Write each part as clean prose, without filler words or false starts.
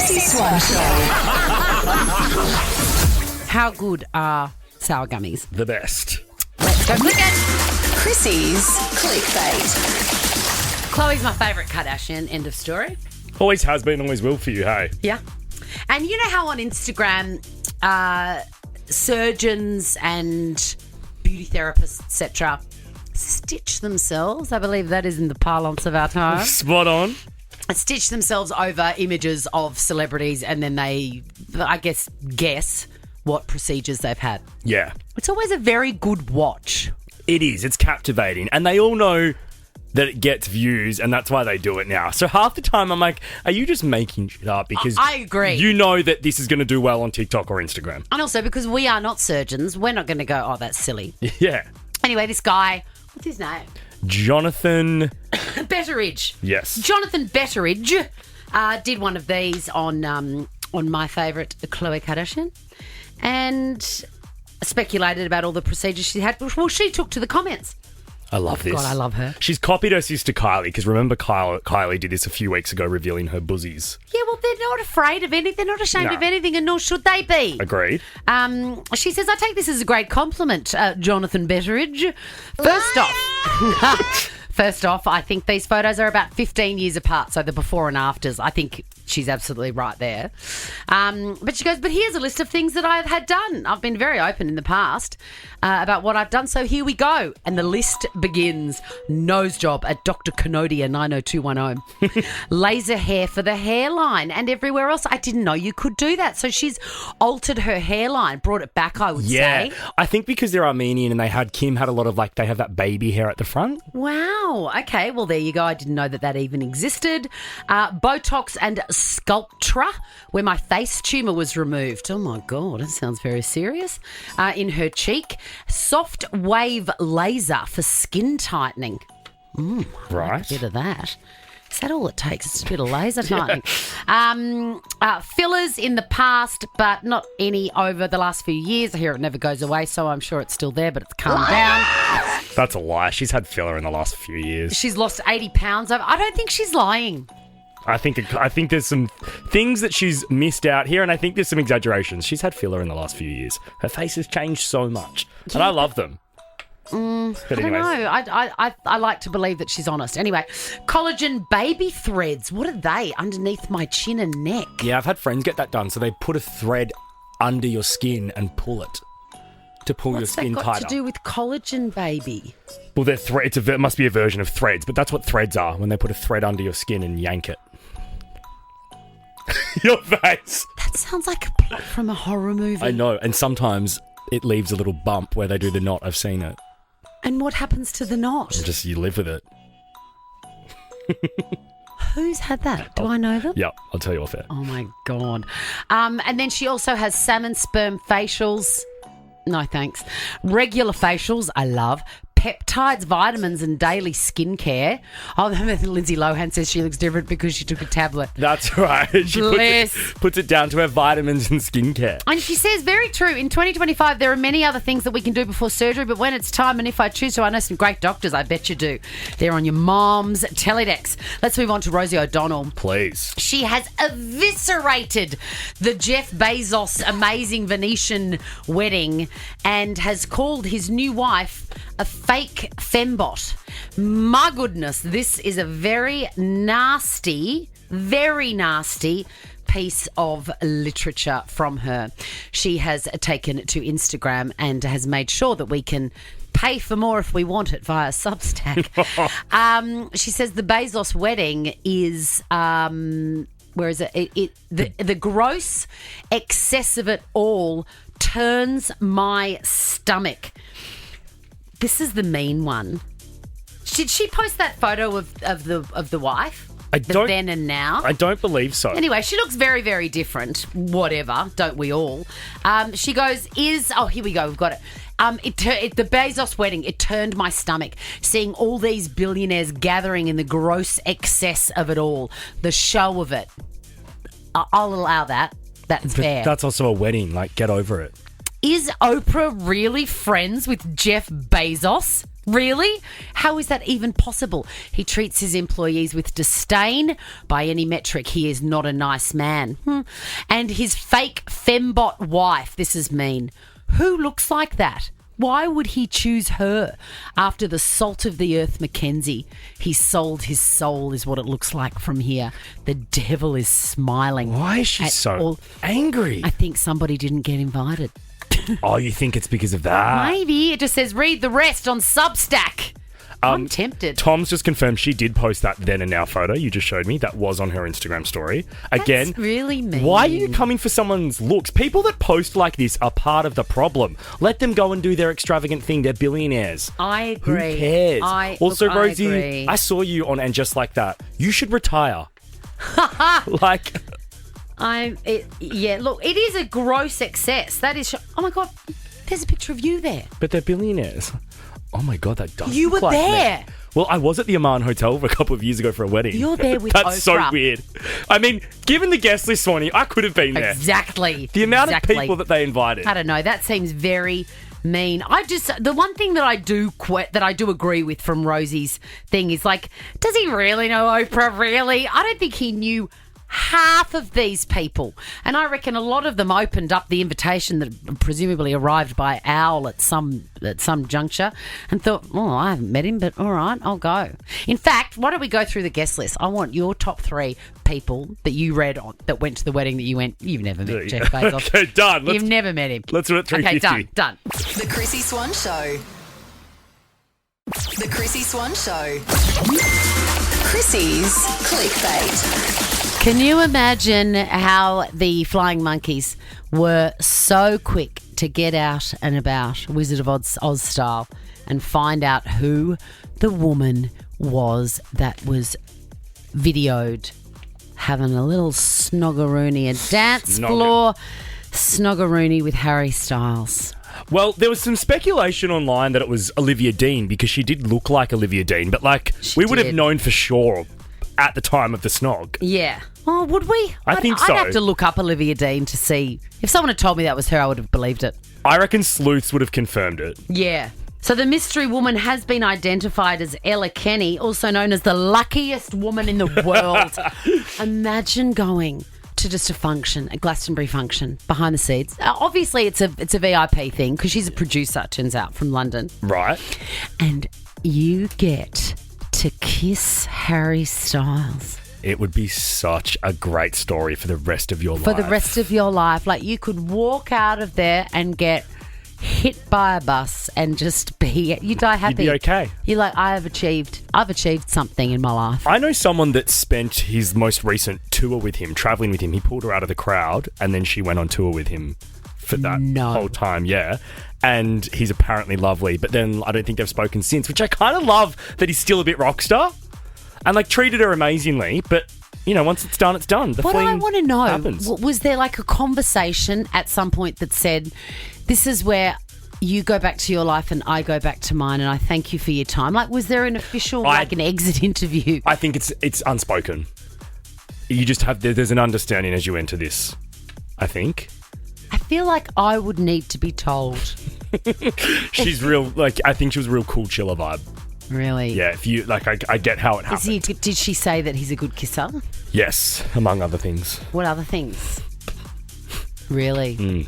Chrissy Swan Show. How good are sour gummies? The best. Let's go click it. Chrissy's clickbait. Khloe's my favourite Kardashian. End of story. Always has been, always will for you, hey? Yeah. And you know how on Instagram, surgeons and beauty therapists, etc., stitch themselves? I believe that is in the parlance of our time. Spot on. Stitch themselves over images of celebrities and then they, I guess what procedures they've had. Yeah. It's always a very good watch. It is. It's captivating. And they all know that it gets views and that's why they do it now. So half the time I'm like, are you just making shit up? Because I agree. You know that this is going to do well on TikTok or Instagram. And also because we are not surgeons, we're not going to go, oh, that's silly. Yeah. Anyway, this guy, what's his name? Jonathan Betteridge. Yes. Jonathan Betteridge did one of these on my favourite, Khloe Kardashian, and speculated about all the procedures she had. Well, she took to the comments. I love this. God, I love her. She's copied her sister Kylie, because remember Kylie did this a few weeks ago, revealing her buzzies. Yeah, well, they're not afraid of anything. They're not ashamed of anything, and nor should they be. Agreed. She says, I take this as a great compliment, Jonathan Betteridge. First off, I think these photos are about 15 years apart, so the before and afters. I think she's absolutely right there. But she goes, but here's a list of things that I've had done. I've been very open in the past about what I've done, so here we go. And the list begins. Nose job at Dr. Canodia 90210. Laser hair for the hairline and everywhere else. I didn't know you could do that. So she's altered her hairline, brought it back, I would say. I think because they're Armenian and Kim had a lot of they have that baby hair at the front. Wow. Okay, well, there you go. I didn't know that even existed. Botox and Sculptra, where my face tumour was removed. Oh, my God, that sounds very serious. In her cheek. Soft wave laser for skin tightening. Right. Like a bit of that. Is that all it takes? It's a bit of laser tightening. Fillers in the past, but not any over the last few years. I hear it never goes away, so I'm sure it's still there, but it's calmed down. That's a lie. She's had filler in the last few years. She's lost 80 pounds. I don't think she's lying. I think there's some things that she's missed out here, and I think there's some exaggerations. She's had filler in the last few years. Her face has changed so much, and I love them. But I don't know. I like to believe that she's honest. Anyway, collagen baby threads. What are they? Underneath my chin and neck. Yeah, I've had friends get that done. So they put a thread under your skin and pull it to pull your skin tighter. What's that got to do with collagen baby? Well, they're it must be a version of threads, but that's what threads are, when they put a thread under your skin and yank it. Your face. That sounds like a plot from a horror movie. I know, and sometimes it leaves a little bump where they do the knot. I've seen it. And what happens to the knot? Just you live with it. Who's had that? Do I know them? Yeah, I'll tell you off air. Oh, my God. And then she also has salmon sperm facials. No, thanks. Regular facials, I love. Peptides, vitamins, and daily skincare. Oh, Lindsay Lohan says she looks different because she took a tablet. That's right. She puts it down to her vitamins and skincare. And she says, very true, in 2025 there are many other things that we can do before surgery, but when it's time and if I choose to, I know some great doctors, I bet you do. They're on your mom's Teledex. Let's move on to Rosie O'Donnell. Please. She has eviscerated the Jeff Bezos amazing Venetian wedding and has called his new wife a fake fembot. My goodness, this is a very nasty piece of literature from her. She has taken to Instagram and has made sure that we can pay for more if we want it via Substack. She says the Bezos wedding is... where is it? The gross excess of it all turns my stomach. This is the mean one. Did she post that photo of the wife? Then and now? I don't believe so. Anyway, she looks very, very different. Whatever, don't we all? She goes, here we go, we've got it. The Bezos wedding, it turned my stomach. Seeing all these billionaires gathering in the gross excess of it all. The show of it. I'll allow that. That's fair. That's also a wedding. Get over it. Is Oprah really friends with Jeff Bezos? Really? How is that even possible? He treats his employees with disdain. By any metric, he is not a nice man. And his fake fembot wife, this is mean. Who looks like that? Why would he choose her? After the salt of the earth Mackenzie, he sold his soul is what it looks like from here. The devil is smiling. Why is she so angry? I think somebody didn't get invited. Oh, you think it's because of that? Maybe. It just says read the rest on Substack. I'm tempted. Tom's just confirmed she did post that then and now photo you just showed me. That was on her Instagram story. Again, That's really mean. Why are you coming for someone's looks? People that post like this are part of the problem. Let them go and do their extravagant thing. They're billionaires. I agree. Who cares? Also, Rosie, I I saw you on And Just Like That. You should retire. Like... Look, it is a gross excess. That is... Oh, my God. There's a picture of you there. But they're billionaires. Oh, my God, that does You look were like there. Me. Well, I was at the Amman Hotel a couple of years ago for a wedding. You're there with That's Oprah. so weird. I mean, given the guest list, Swanee, I could have been there. Exactly. The amount of people that they invited. I don't know. That seems very mean. The one thing that I do agree with from Rosie's thing is like, does he really know Oprah? Really? I don't think he knew half of these people, and I reckon a lot of them opened up the invitation that presumably arrived by owl at some juncture and thought, oh, I haven't met him, but all right, I'll go. In fact, why don't we go through the guest list? I want your top 3 people that you read on that went to the wedding that you went, you've never met Jeff Bezos. Okay, done. You've never met him. Let's do it at 350. Okay, done. The Chrissy Swan Show. The Chrissy Swan Show. Chrissy's Clickbait. Can you imagine how the Flying Monkeys were so quick to get out and about, Wizard of Oz style, and find out who the woman was that was videoed having a little snoggeroony, a dance floor snoggeroony with Harry Styles? Well, there was some speculation online that it was Olivia Dean because she did look like Olivia Dean, but we would have known for sure at the time of the snog. Yeah. Oh, would we? I think so. I'd have to look up Olivia Dean to see. If someone had told me that was her, I would have believed it. I reckon sleuths would have confirmed it. Yeah. So the mystery woman has been identified as Ella Kenny, also known as the luckiest woman in the world. Imagine going to just a Glastonbury function, behind the scenes. Obviously, it's a VIP thing because she's a producer, it turns out, from London. Right. And you get to kiss Harry Styles. It would be such a great story for the rest of your life. For the rest of your life. Like, you could walk out of there and get hit by a bus and just you die happy. You'd be okay. You're like, I've achieved something in my life. I know someone that spent his most recent tour with him, traveling with him. He pulled her out of the crowd and then she went on tour with him for that whole time, yeah. And he's apparently lovely, but then I don't think they've spoken since, which I kind of love that he's still a bit rock star and like treated her amazingly, but you know, once it's done, it's done. What I want to know, happens. Was there like a conversation at some point that said, this is where you go back to your life and I go back to mine and I thank you for your time? Like, was there an official, an exit interview? I think it's unspoken. You just there's an understanding as you enter this, I think. I feel like I would need to be told. She's real, I think she was a real cool chiller vibe. Really? Yeah, if you, I get how it happened. Did she say that he's a good kisser? Yes, among other things. What other things? Really?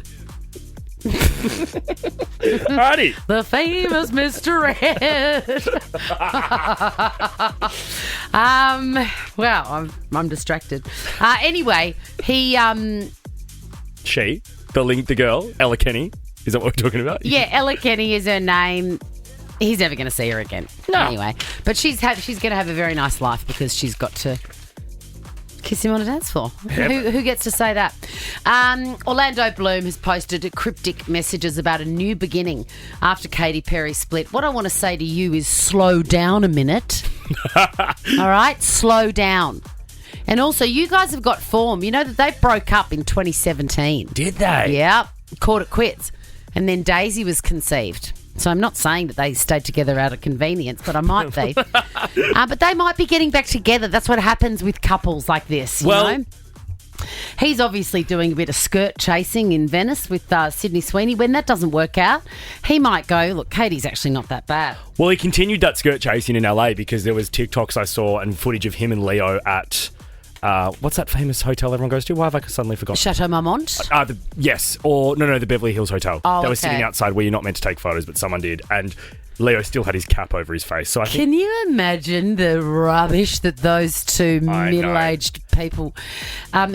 Alrighty. The famous Mr. Ed. Well, I'm distracted. Anyway, he the girl, Ella Kenny. Is that what we're talking about? Yeah, Ella Kenny is her name. He's never going to see her again. No. Anyway, but she's going to have a very nice life because she's got to kiss him on a dance floor. Who gets to say that? Orlando Bloom has posted cryptic messages about a new beginning after Katy Perry split. What I want to say to you is slow down a minute. All right? Slow down. And also, you guys have got form. You know that they broke up in 2017. Did they? Yeah. Called it quits. And then Daisy was conceived. So I'm not saying that they stayed together out of convenience, but I might be. But they might be getting back together. That's what happens with couples like this, you know? He's obviously doing a bit of skirt chasing in Venice with Sydney Sweeney. When that doesn't work out, he might go, look, Katie's actually not that bad. Well, he continued that skirt chasing in LA because there was TikToks I saw and footage of him and Leo at... what's that famous hotel everyone goes to? Why have I suddenly forgotten? Chateau Marmont? The Beverly Hills Hotel. Oh, they were okay. sitting outside where you're not meant to take photos, but someone did. And Leo still had his cap over his face. So I think... Can you imagine the rubbish that those two I know. middle-aged people...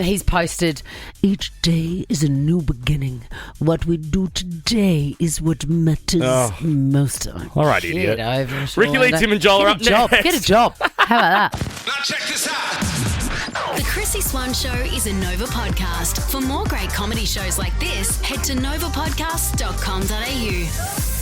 he's posted, each day is a new beginning. What we do today is what matters most. All right, idiot. Get over it. Ricky Lee, Tim and Joel are up next. Get a job. How about that? Now check this out. The Chrissy Swan Show is a Nova podcast. For more great comedy shows like this, head to novapodcast.com.au.